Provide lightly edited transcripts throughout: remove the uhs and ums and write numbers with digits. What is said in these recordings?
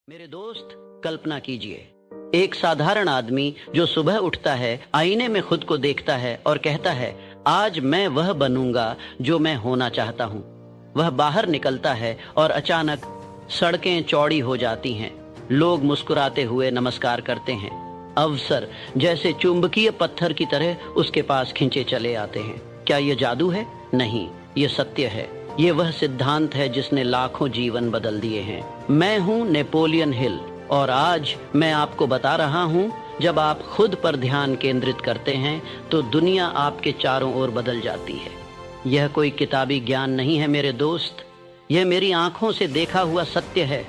मेरे दोस्त, कल्पना कीजिए, एक साधारण आदमी जो सुबह उठता है, आईने में खुद को देखता है और कहता है, आज मैं वह बनूंगा जो मैं होना चाहता हूँ। वह बाहर निकलता है और अचानक सड़कें चौड़ी हो जाती हैं, लोग मुस्कुराते हुए नमस्कार करते हैं, अवसर जैसे चुंबकीय पत्थर की तरह उसके पास खींचे चले आते हैं। क्या ये जादू है? नहीं, ये सत्य है। ये वह सिद्धांत है जिसने लाखों जीवन बदल दिए हैं। मैं हूं नेपोलियन हिल और आज मैं आपको बता रहा हूं, जब आप खुद पर ध्यान केंद्रित करते हैं तो दुनिया आपके चारों ओर बदल जाती है। यह कोई किताबी ज्ञान नहीं है मेरे दोस्त, यह मेरी आंखों से देखा हुआ सत्य है।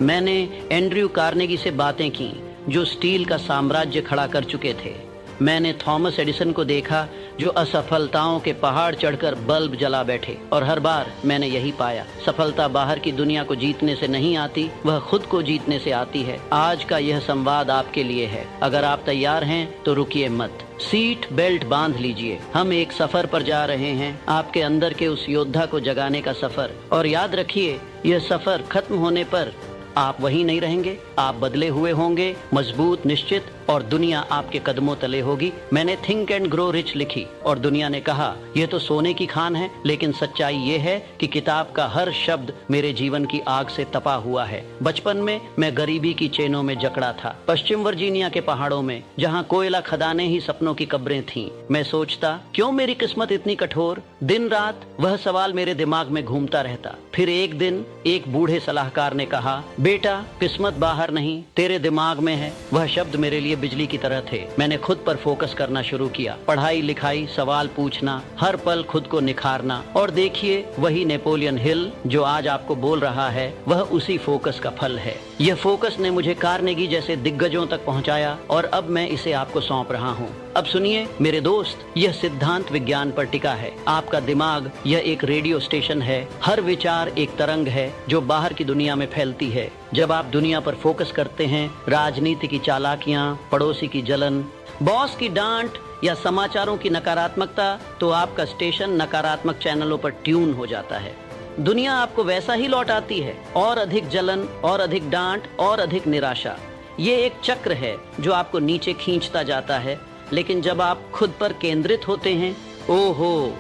मैंने एंड्रयू कार्नेगी से बातें की जो स्टील का साम्राज्य खड़ा कर चुके थे। मैंने थॉमस एडिसन को देखा जो असफलताओं के पहाड़ चढ़कर बल्ब जला बैठे, और हर बार मैंने यही पाया, सफलता बाहर की दुनिया को जीतने से नहीं आती, वह खुद को जीतने से आती है। आज का यह संवाद आपके लिए है। अगर आप तैयार हैं तो रुकिए मत, सीट बेल्ट बांध लीजिए। हम एक सफर पर जा रहे हैं, आपके अंदर के उस योद्धा को जगाने का सफर। और याद रखिए, यह सफर खत्म होने पर आप वहीं नहीं रहेंगे, आप बदले हुए होंगे, मजबूत, निश्चित, और दुनिया आपके कदमों तले होगी। मैंने थिंक एंड ग्रो रिच लिखी और दुनिया ने कहा यह तो सोने की खान है, लेकिन सच्चाई ये है कि किताब का हर शब्द मेरे जीवन की आग से तपा हुआ है। बचपन में मैं गरीबी की चेनों में जकड़ा था, पश्चिम वर्जीनिया के पहाड़ों में, जहाँ कोयला खदानें ही सपनों की कब्रें थीं। मैं सोचता, क्यों मेरी किस्मत इतनी कठोर? दिन रात वह सवाल मेरे दिमाग में घूमता रहता। फिर एक दिन एक बूढ़े सलाहकार ने कहा, बेटा, किस्मत बाहर नहीं, तेरे दिमाग में है। वह शब्द मेरे लिए बिजली की तरह थे। मैंने खुद पर फोकस करना शुरू किया, पढ़ाई लिखाई, सवाल पूछना, हर पल खुद को निखारना। और देखिए, वही नेपोलियन हिल जो आज आपको बोल रहा है, वह उसी फोकस का फल है। यह फोकस ने मुझे कार्नेगी जैसे दिग्गजों तक पहुंचाया और अब मैं इसे आपको सौंप रहा हूं। अब सुनिए मेरे दोस्त, यह सिद्धांत विज्ञान पर टिका है। आपका दिमाग यह एक रेडियो स्टेशन है। हर विचार एक तरंग है जो बाहर की दुनिया में फैलती है। जब आप दुनिया पर फोकस करते हैं, राजनीति की चालाकियां, पड़ोसी की जलन, बॉस की डांट या समाचारों की नकारात्मकता, तो आपका स्टेशन नकारात्मक चैनलों पर ट्यून हो जाता है। दुनिया आपको वैसा ही लौट आती है, और अधिक जलन, और अधिक डांट, और अधिक निराशा। ये एक चक्र है जो आपको नीचे खींचता जाता है। लेकिन जब आप खुद पर केंद्रित होते हैं, ओहो,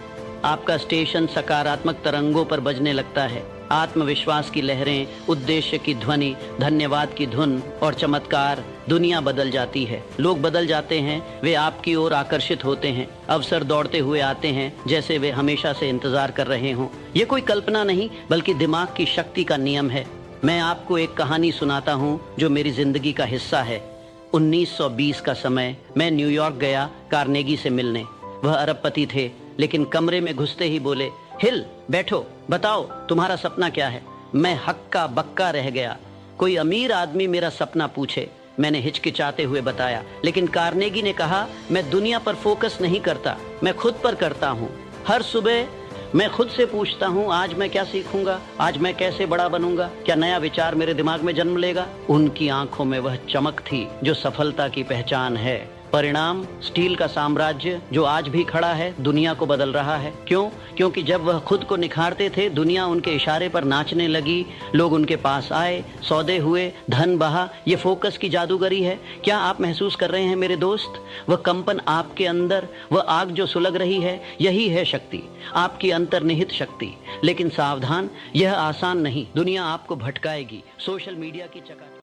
आपका स्टेशन सकारात्मक तरंगों पर बजने लगता है। आत्मविश्वास की लहरें, उद्देश्य की ध्वनि, धन्यवाद की धुन और चमत्कार। दुनिया बदल जाती है, लोग बदल जाते हैं, वे आपकी ओर आकर्षित होते हैं, अवसर दौड़ते हुए आते हैं जैसे वे हमेशा से इंतजार कर रहे हों। ये कोई कल्पना नहीं, बल्कि दिमाग की शक्ति का नियम है। मैं आपको एक कहानी सुनाता हूँ जो मेरी जिंदगी का हिस्सा है। 1920 का समय, मैं न्यूयॉर्क गया कार्नेगी से मिलने। वह अरबपति थे, लेकिन कमरे में घुसते ही बोले, हिल, बैठो, बताओ तुम्हारा सपना क्या है। मैं हक्का बक्का रह गया। कोई अमीर आदमी मेरा सपना पूछे, मैंने हिचकिचाते हुए बताया। लेकिन कार्नेगी ने कहा, मैं दुनिया पर फोकस नहीं करता, मैं खुद पर करता हूँ। हर सुबह मैं खुद से पूछता हूँ, आज मैं क्या सीखूंगा, आज मैं कैसे बड़ा बनूंगा, क्या नया विचार मेरे दिमाग में जन्म लेगा। उनकी आंखों में वह चमक थी जो सफलता की पहचान है। परिणाम, स्टील का साम्राज्य जो आज भी खड़ा है, दुनिया को बदल रहा है। क्यों? क्योंकि जब वह खुद को निखारते थे, दुनिया उनके इशारे पर नाचने लगी। लोग उनके पास आए, सौदे हुए, धन बहा। ये फोकस की जादूगरी है। क्या आप महसूस कर रहे हैं मेरे दोस्त? वह कंपन आपके अंदर, वह आग जो सुलग रही है, यही है शक्ति, आपकी अंतर्निहित शक्ति। लेकिन सावधान, यह आसान नहीं। दुनिया आपको भटकाएगी, सोशल मीडिया की चका